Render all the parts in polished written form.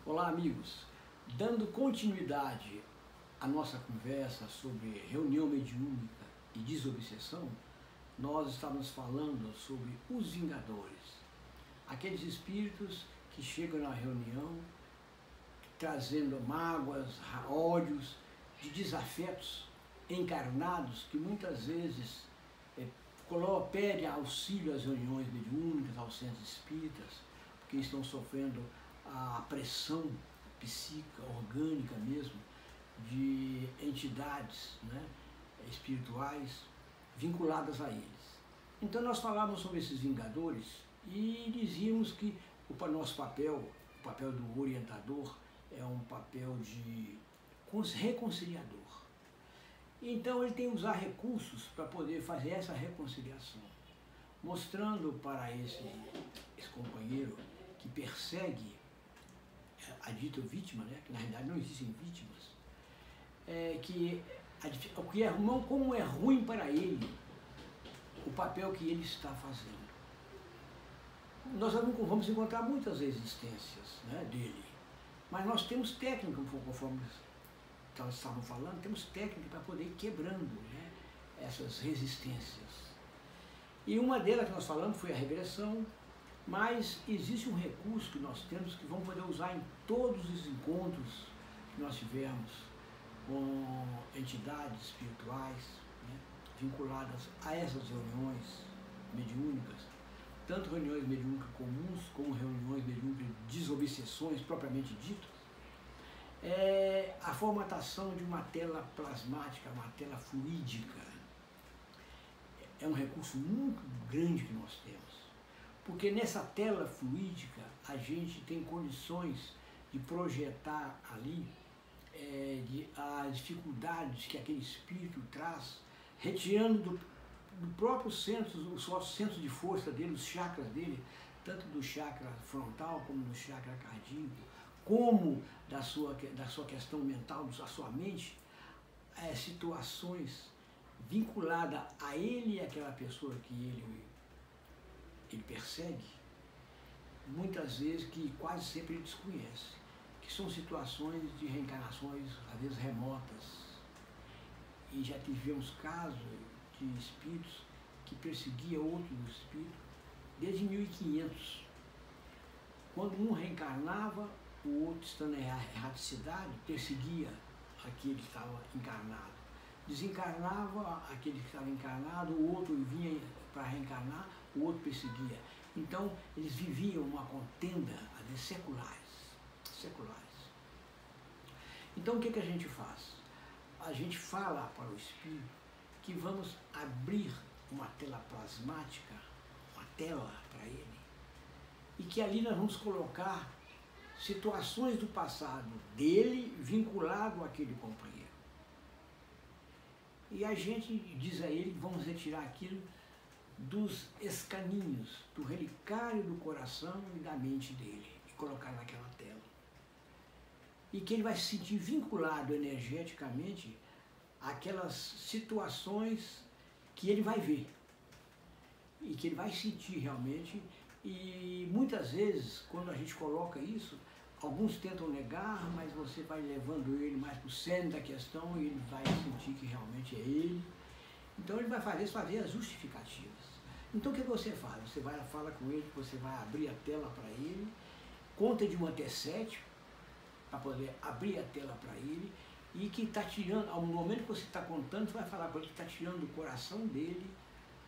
Olá, amigos! Dando continuidade à nossa conversa sobre reunião mediúnica e desobsessão, nós estávamos falando sobre os vingadores, aqueles espíritos que chegam na reunião trazendo mágoas, ódios, de desafetos encarnados que muitas vezes pedem auxílio às reuniões mediúnicas, aos centros espíritas, porque estão sofrendo a pressão psíquica, orgânica mesmo, de entidades, espirituais vinculadas a eles. Então nós falávamos sobre esses vingadores e dizíamos que o nosso papel, o papel do orientador, é um papel de reconciliador. Então ele tem que usar recursos para poder fazer essa reconciliação, mostrando para esse companheiro que persegue a dita vítima, que na realidade não existem vítimas, como é ruim para ele o papel que ele está fazendo. Nós vamos encontrar muitas resistências dele, mas nós temos técnica, conforme elas estavam falando, temos técnica para poder ir quebrando essas resistências. E uma delas que nós falamos foi a regressão, mas existe um recurso que nós temos que vamos poder usar em todos os encontros que nós tivemos com entidades espirituais vinculadas a essas reuniões mediúnicas, tanto reuniões mediúnicas comuns como reuniões mediúnicas de desobsessões propriamente ditas, a formatação de uma tela plasmática, uma tela fluídica. É um recurso muito grande que nós temos, porque nessa tela fluídica a gente tem condições de projetar ali as dificuldades que aquele espírito traz, retirando do próprio centro, o centro de força dele, os chakras dele, tanto do chakra frontal como do chakra cardíaco, como da sua questão mental, da sua mente, situações vinculadas a ele e àquela pessoa que ele persegue, muitas vezes que quase sempre ele desconhece, que são situações de reencarnações, às vezes remotas. E já tivemos casos de espíritos que perseguiam outros espíritos desde 1500. Quando um reencarnava, o outro, estando em erraticidade, perseguia aquele que estava encarnado. Desencarnava aquele que estava encarnado, o outro vinha para reencarnar, o outro perseguia. Então, eles viviam uma contenda, às vezes, seculares. Então, o que a gente faz? A gente fala para o espírito que vamos abrir uma tela plasmática, uma tela para ele, e que ali nós vamos colocar situações do passado dele vinculado àquele companheiro. E a gente diz a ele que vamos retirar aquilo dos escaninhos, do relicário do coração e da mente dele, e colocar naquela tela. E que ele vai se sentir vinculado energeticamente àquelas situações que ele vai ver, e que ele vai sentir realmente. E muitas vezes, quando a gente coloca isso, alguns tentam negar, mas você vai levando ele mais para o centro da questão e ele vai sentir que realmente é ele. Então ele vai fazer as justificativas. Então o que você faz? Você fala com ele que você vai abrir a tela para ele, conta de 1 até 7, para poder abrir a tela para ele, e que está tirando, ao momento que você está contando, você vai falar para ele que está tirando do coração dele,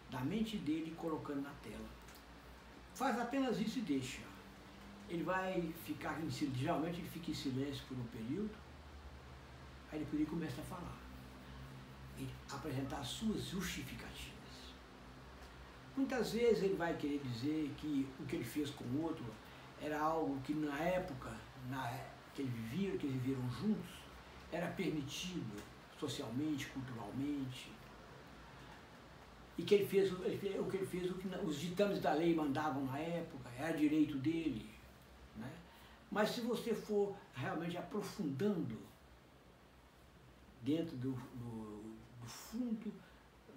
da mente dele, e colocando na tela. Faz apenas isso e deixa. Ele vai ficar em silêncio, geralmente ele fica em silêncio por um período, aí depois ele começa a falar, e apresentar as suas justificativas. Muitas vezes ele vai querer dizer que o que ele fez com o outro era algo que na época que eles viveram juntos, era permitido socialmente, culturalmente, e que ele fez o que os ditames da lei mandavam na época, era direito dele. Mas se você for realmente aprofundando dentro do fundo,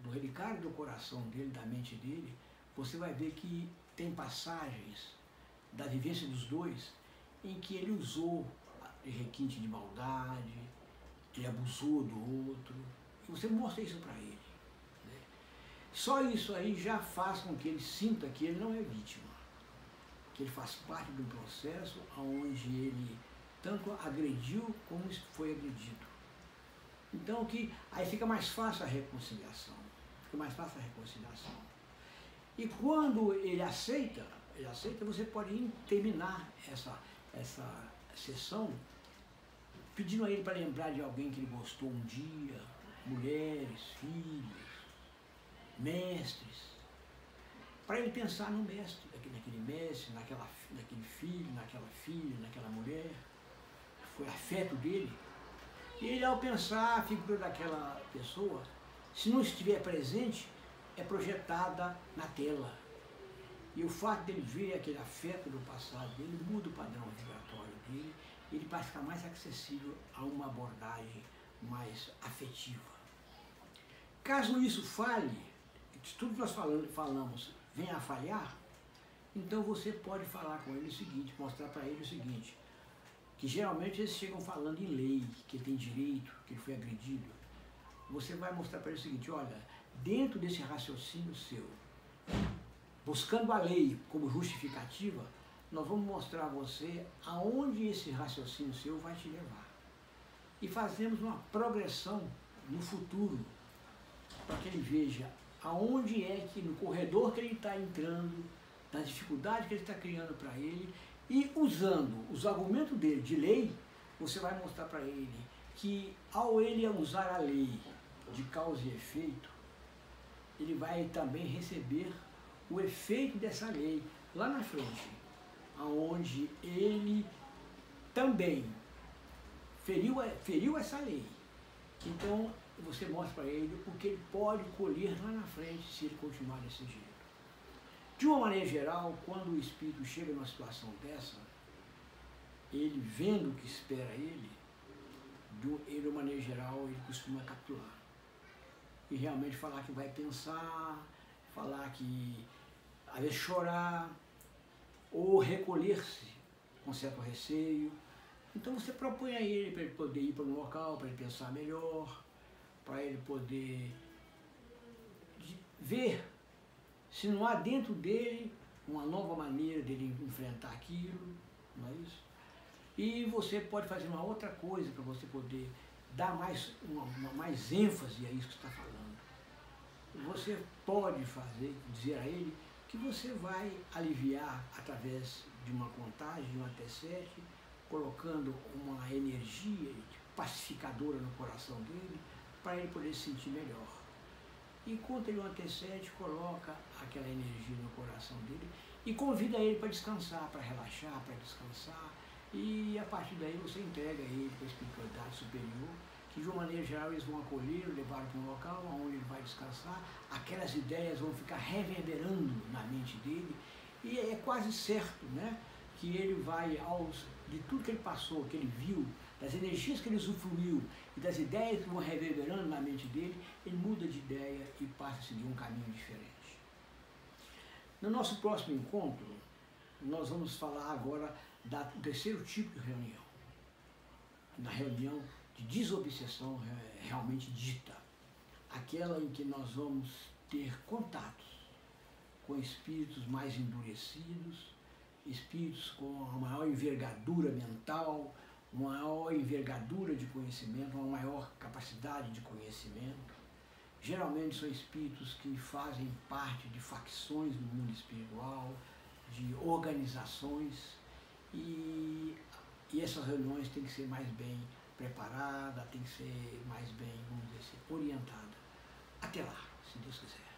do relicário do coração dele, da mente dele, você vai ver que tem passagens da vivência dos dois em que ele usou de requinte de maldade, ele abusou do outro, e você mostra isso para ele. Né? Só isso aí já faz com que ele sinta que ele não é vítima, que ele faz parte de um processo onde ele tanto agrediu como foi agredido. Então aí fica mais fácil a reconciliação, E quando ele aceita, você pode terminar essa sessão pedindo a ele para lembrar de alguém que ele gostou um dia, mulheres, filhos, mestres, para ele pensar no mestre, naquele mestre, naquele filho, naquela filha, naquela mulher, que foi afeto dele. E ele, ao pensar a figura daquela pessoa, se não estiver presente, é projetada na tela. E o fato dele ver aquele afeto do passado dele muda o padrão vibratório dele, e ele passa a ficar mais acessível a uma abordagem mais afetiva. Caso isso falhe, se tudo que nós falamos venha a falhar, então você pode falar com ele o seguinte, mostrar para ele o seguinte, que geralmente eles chegam falando em lei, que ele tem direito, que ele foi agredido. Você vai mostrar para ele o seguinte, olha, dentro desse raciocínio seu, buscando a lei como justificativa, nós vamos mostrar a você aonde esse raciocínio seu vai te levar. E fazemos uma progressão no futuro, para que ele veja aonde é que, no corredor que ele está entrando, nas dificuldades que ele está criando para ele, e usando os argumentos dele de lei, você vai mostrar para ele que, ao ele usar a lei de causa e efeito, ele vai também receber o efeito dessa lei lá na frente, aonde ele também feriu essa lei. Então, você mostra para ele o que ele pode colher lá na frente se ele continuar desse jeito. De uma maneira geral, quando o espírito chega numa situação dessa, ele vendo o que espera ele, de uma maneira geral, ele costuma capturar. E realmente falar que vai pensar, falar que, às vezes, chorar, ou recolher-se com certo receio. Então você propõe a ele para ele poder ir para um local, para ele pensar melhor, para ele poder ver se não há dentro dele uma nova maneira dele enfrentar aquilo, não é isso? E você pode fazer uma outra coisa para você poder dar mais ênfase a isso que você está falando. Você pode dizer a ele que você vai aliviar através de uma contagem, de um até 7, colocando uma energia pacificadora no coração dele, para ele poder se sentir melhor. E conta ele um até 7, coloca aquela energia no coração dele e convida ele para descansar, para relaxar, para descansar. E a partir daí você entrega ele para a espiritualidade superior, que de uma maneira geral eles vão acolher, levar para um local onde ele vai descansar, aquelas ideias vão ficar reverberando na mente dele, e é quase certo, né, que ele vai, de tudo que ele passou, que ele viu, das energias que ele usufruiu e das ideias que vão reverberando na mente dele, ele muda de ideia e passa a seguir um caminho diferente. No nosso próximo encontro, nós vamos falar agora do terceiro tipo de reunião, na reunião de desobsessão realmente dita, aquela em que nós vamos ter contatos com espíritos mais endurecidos, espíritos com uma maior envergadura mental, uma maior envergadura de conhecimento, uma maior capacidade de conhecimento. Geralmente são espíritos que fazem parte de facções no mundo espiritual, de organizações, e essas reuniões têm que ser mais bem preparadas, têm que ser mais bem, vamos dizer assim, orientadas. Até lá, se Deus quiser.